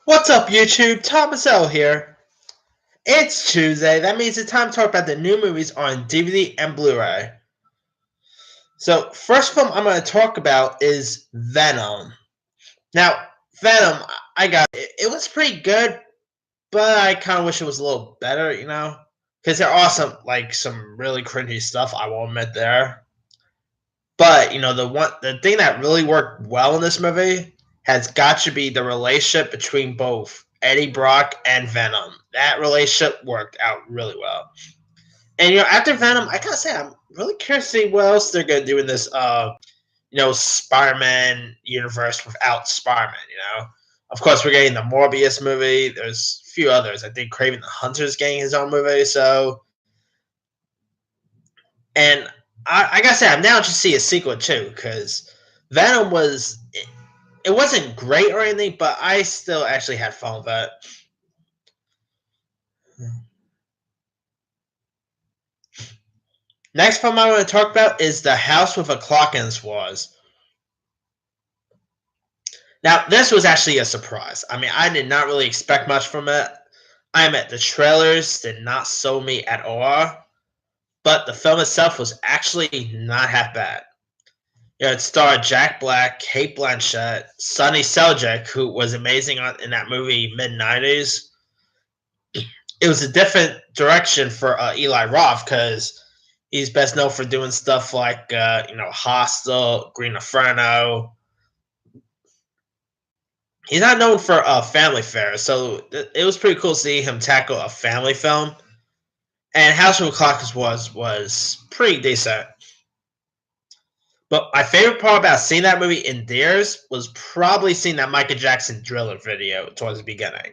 What's up, YouTube? Thomas L here. It's Tuesday. That means it's time to talk about the new movies on DVD and Blu-ray. So, first film I'm going to talk about is Venom. Now, Venom, I got it. It was pretty good, but I kind of wish it was a little better, because there are some really cringy stuff. I will admit there, but the thing that really worked well in this movie has got to be the relationship between both Eddie Brock and Venom. That relationship worked out really well. And after Venom, I gotta say I'm really curious to see what else they're gonna do in this Spider-Man universe without Spider-Man, Of course we're getting the Morbius movie. There's a few others. I think Craven the Hunter's getting his own movie, and I gotta say, I'm down to see a sequel too, because Venom it wasn't great or anything, but I still actually had fun with it. Next film I want to talk about is The House with a Clock in Its Walls. Now, this was actually a surprise. I mean, I did not really expect much from it. I admit the trailers did not sell me at all, but the film itself was actually not half bad. It starred Jack Black, Kate Blanchett, Sonny Seljuk, who was amazing in that movie mid '90s. It was a different direction for Eli Roth because he's best known for doing stuff like Hostel, Green Inferno. He's not known for family fare, so it was pretty cool to see him tackle a family film. And House of a Clock was pretty decent. But my favorite part about seeing that movie in theaters was probably seeing that Michael Jackson Driller video towards the beginning.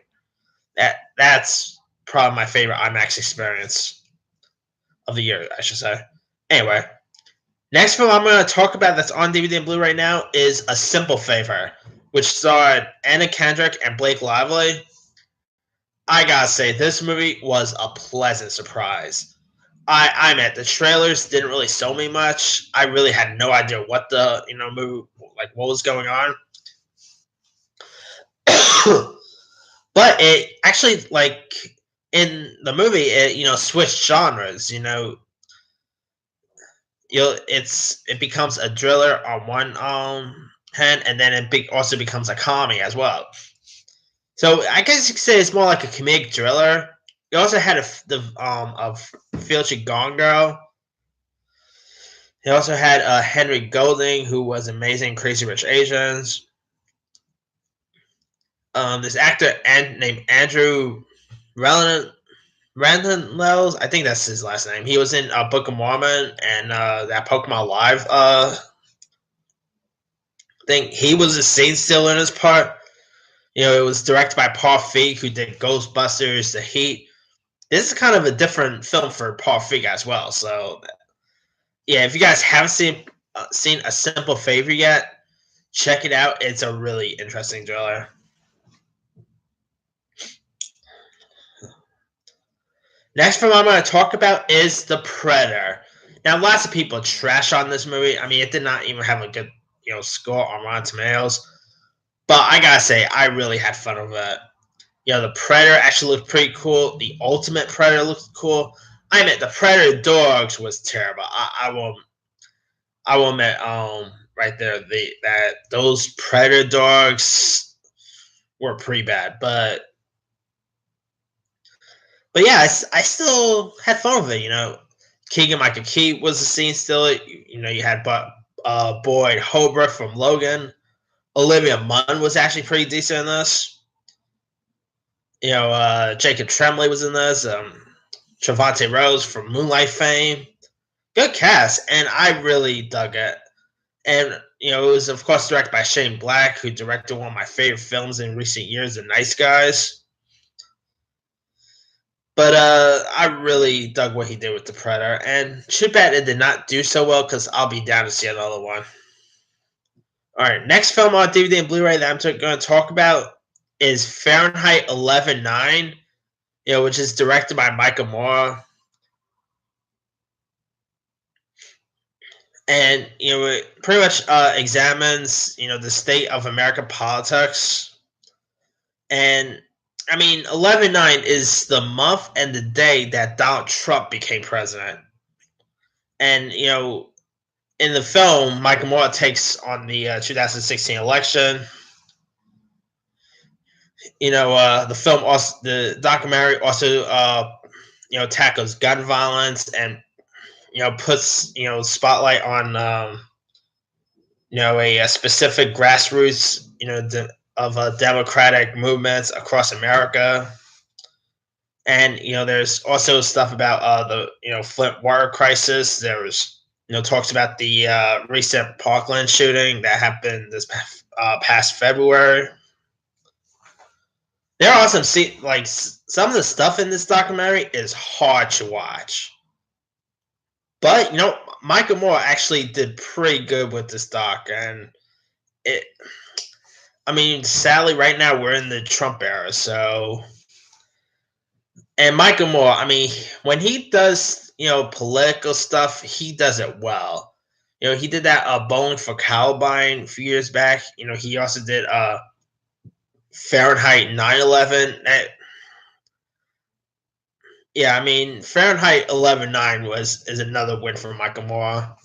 That's probably my favorite IMAX experience of the year, I should say. Anyway, next film I'm going to talk about that's on DVD and Blu right now is A Simple Favor, which starred Anna Kendrick and Blake Lively. I gotta say, this movie was a pleasant surprise. I meant the trailers didn't really sell me much. I really had no idea what the movie, like what was going on. But it actually, like, in the movie, it switched genres. It becomes a thriller on one hand, and then also becomes a comedy as well. So I guess you could say it's more like a comedic thriller. You also had a Filthy Gone Girl. He also had Henry Golding, who was amazing in Crazy Rich Asians. This actor named Andrew Randon Wells, I think that's his last name. He was in Book of Mormon and that Pokemon Live thing. He was a scene stealer in his part. It was directed by Paul Feig, who did Ghostbusters, The Heat. This is kind of a different film for Paul Feig as well. So, yeah, if you guys haven't seen A Simple Favor yet, check it out. It's a really interesting thriller. Next film I'm going to talk about is The Predator. Now, lots of people trash on this movie. I mean, it did not even have a good, score on Rotten Tomatoes. But I gotta say, I really had fun with it. The Predator actually looked pretty cool. The Ultimate Predator looked cool. I mean, the Predator dogs was terrible. I will admit, right there, that those Predator dogs were pretty bad. But yeah, I still had fun with it. Keegan Michael Key was the scene still. You had Boyd Holbrook from Logan. Olivia Munn was actually pretty decent in this. Jacob Tremblay was in this. Trevante Rose from Moonlight fame. Good cast, and I really dug it. And it was of course directed by Shane Black, who directed one of my favorite films in recent years, The Nice Guys. But I really dug what he did with The Predator, and too bad it did not do so well because I'll be down to see another one. All right, next film on DVD and Blu-ray that I'm going to talk about is Fahrenheit 11/9, which is directed by Michael Moore. And it pretty much examines the state of American politics. And I mean, 11/9 is the month and the day that Donald Trump became president. And, in the film, Michael Moore takes on the 2016 election. The documentary also, tackles gun violence and, puts, spotlight on, a specific grassroots, of democratic movements across America. And there's also stuff about the Flint water crisis. There was talks about the recent Parkland shooting that happened this past February. There are some some of the stuff in this documentary is hard to watch, but Michael Moore actually did pretty good with this doc, and it. I mean, sadly, right now we're in the Trump era, so. And Michael Moore, I mean, when he does, political stuff, he does it well. He did that Bowling for Columbine a few years back. He also did Fahrenheit 9/11. Yeah, I mean, Fahrenheit 11/9 is another win for Michael Moore.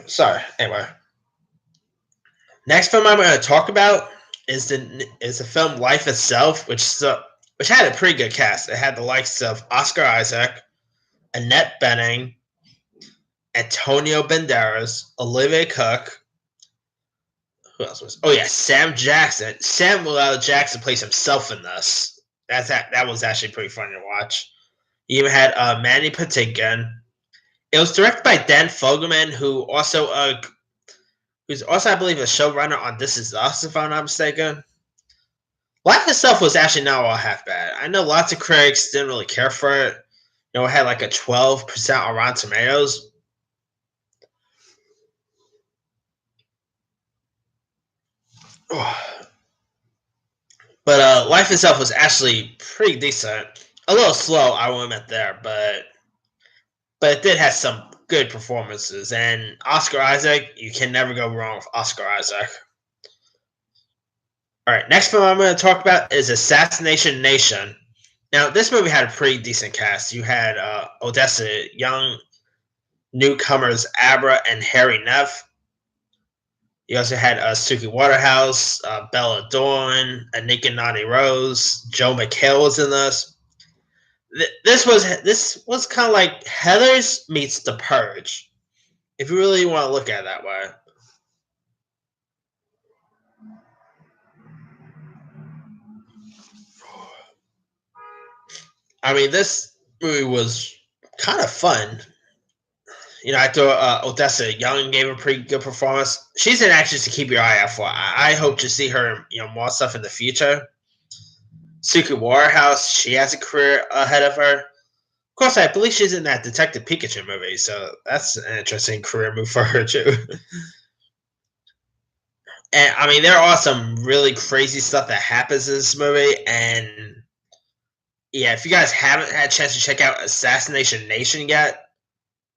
Sorry. Anyway, next film I'm going to talk about is the film Life Itself, which had a pretty good cast. It had the likes of Oscar Isaac, Annette Bening, Antonio Banderas, Olivia Cook. Who else was? Oh yeah, Sam Jackson. Samuel L. Jackson plays himself in this. That was actually pretty fun to watch. You even had Mandy Patinkin. It was directed by Dan Fogelman, who's also I believe a showrunner on This Is Us, if I'm not mistaken. Life Itself was actually not all half bad. I know lots of critics didn't really care for it. It had like a 12% on Rotten Tomatoes. But Life Itself was actually pretty decent. A little slow, I will admit there, but it did have some good performances. And Oscar Isaac, you can never go wrong with Oscar Isaac. All right, next film I'm going to talk about is Assassination Nation. Now, this movie had a pretty decent cast. You had Odessa Young, newcomers Abra and Harry Neff. You also had Suki Waterhouse, Bella Thorne, Anika Nani Rose, Joe McHale was in this. This was kind of like Heathers meets The Purge, if you really want to look at it that way. I mean, this movie was kind of fun. I thought Odessa Young gave a pretty good performance. She's an actress to keep your eye out for. I hope to see her, more stuff in the future. Suki Waterhouse, she has a career ahead of her. Of course, I believe she's in that Detective Pikachu movie, so that's an interesting career move for her too. And I mean, there are some really crazy stuff that happens in this movie, and yeah, if you guys haven't had a chance to check out Assassination Nation yet,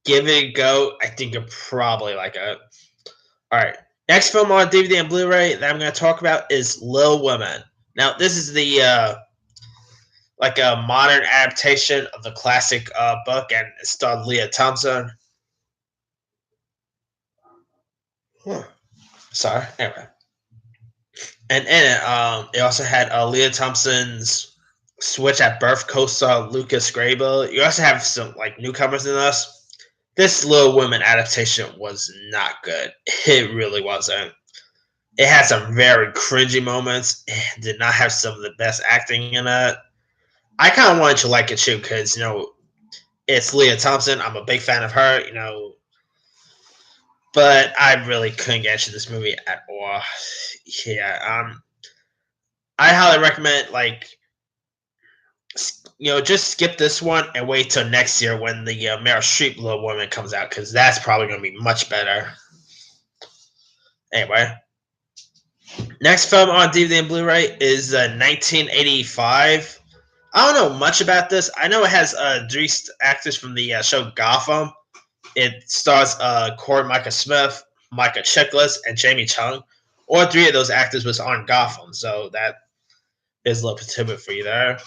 give it a go. I think you'll probably like it. All right, next film on DVD and Blu-ray that I'm going to talk about is Little Women. Now, this is the like a modern adaptation of the classic book, and it starred Leah Thompson. Sorry, anyway. And in it, it also had Leah Thompson's Switch at Birth co-star Lucas Grabel. You also have some like newcomers in this. This Little Women adaptation was not good. It really wasn't. It had some very cringy moments. It did not have some of the best acting in it. I kind of wanted to like it too because it's Leah Thompson. I'm a big fan of her. But I really couldn't get into this movie at all. Yeah, I highly recommend just skip this one and wait till next year when the Meryl Streep Little Woman comes out because that's probably going to be much better. Anyway, next film on DVD and Blu-ray is 1985. I don't know much about this. I know it has three actors from the show Gotham. It stars Corey Micah Smith, Micah Chiklis, and Jamie Chung. All three of those actors was on Gotham, so that is a little tidbit for you there.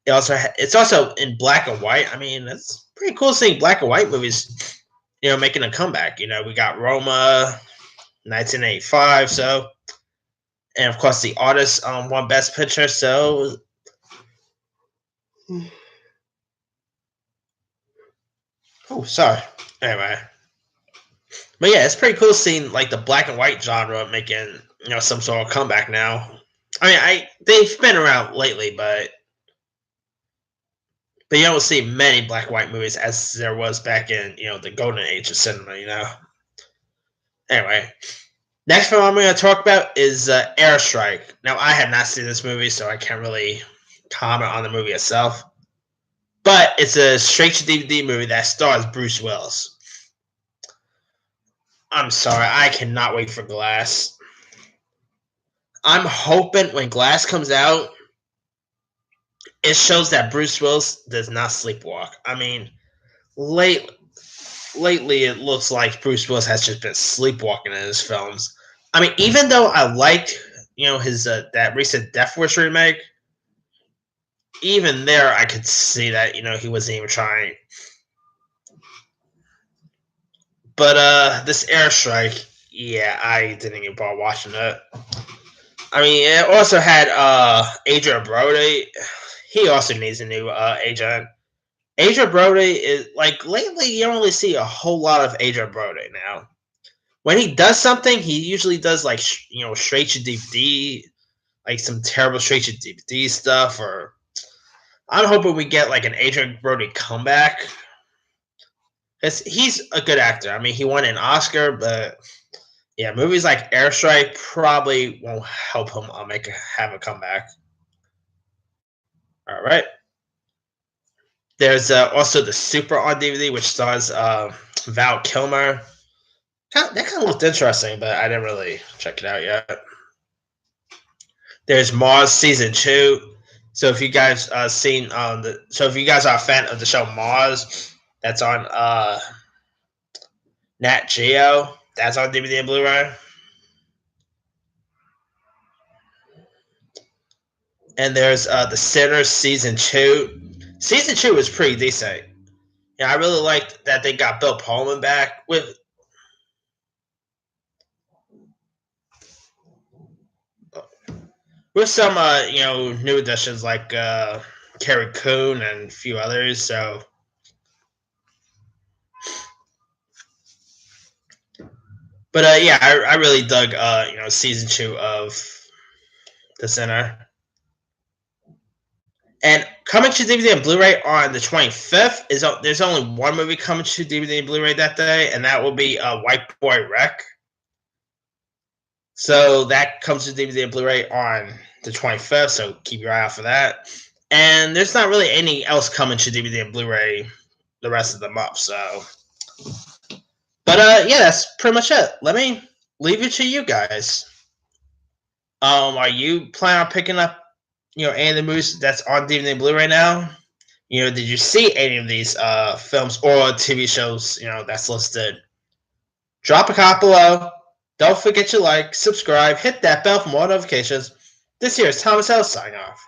It's also in black and white. I mean, it's pretty cool seeing black and white movies, making a comeback. We got Roma, 1985. So, and of course, The Artist won Best Picture. So, oh, sorry. Anyway, but yeah, it's pretty cool seeing like the black and white genre making some sort of comeback now. I mean, they've been around lately, but you don't see many black and white movies as there was back in the golden age of cinema. Anyway, next film I'm going to talk about is Airstrike. Now, I have not seen this movie, so I can't really comment on the movie itself. But it's a straight-to-DVD movie that stars Bruce Willis. I'm sorry, I cannot wait for Glass. I'm hoping when Glass comes out, it shows that Bruce Willis does not sleepwalk. I mean, lately it looks like Bruce Willis has just been sleepwalking in his films. I mean, even though I liked, his that recent Death Wish remake, even there I could see that, he wasn't even trying. But this Airstrike, yeah, I didn't even bother watching it. I mean, it also had Adrien Brody. He also needs a new agent. Adrien Brody is like lately you don't really see a whole lot of Adrien Brody now. When he does something, he usually does like straight to DVD, like some terrible straight to DVD stuff. Or I'm hoping we get like an Adrien Brody comeback. Cause he's a good actor. I mean, he won an Oscar, but yeah, movies like Airstrike probably won't help him have a comeback. All right. There's also The Super on DVD, which stars Val Kilmer. That kind of looked interesting, but I didn't really check it out yet. There's Mars Season 2. So if you guys if you guys are a fan of the show Mars, that's on Nat Geo. That's on DVD and Blu-ray. And there's The Sinners Season 2. Season 2 was pretty decent. Yeah, I really liked that they got Bill Pullman back with some new additions like Carrie Coon and a few others. So, but yeah, I really dug season 2 of The Sinner. And coming to DVD and Blu-ray on the 25th there's only one movie coming to DVD and Blu-ray that day, and that will be White Boy Wreck. So that comes to DVD and Blu-ray on the 25th, so keep your eye out for that. And there's not really anything else coming to DVD and Blu-ray the rest of the month, so. But yeah, that's pretty much it. Let me leave it to you guys. Are you planning on picking up any of the movies that's on DVD and Blu-ray now? Did you see any of these films or TV shows, that's listed? Drop a comment below. Don't forget to like, subscribe, hit that bell for more notifications. This here is Thomas L. signing off.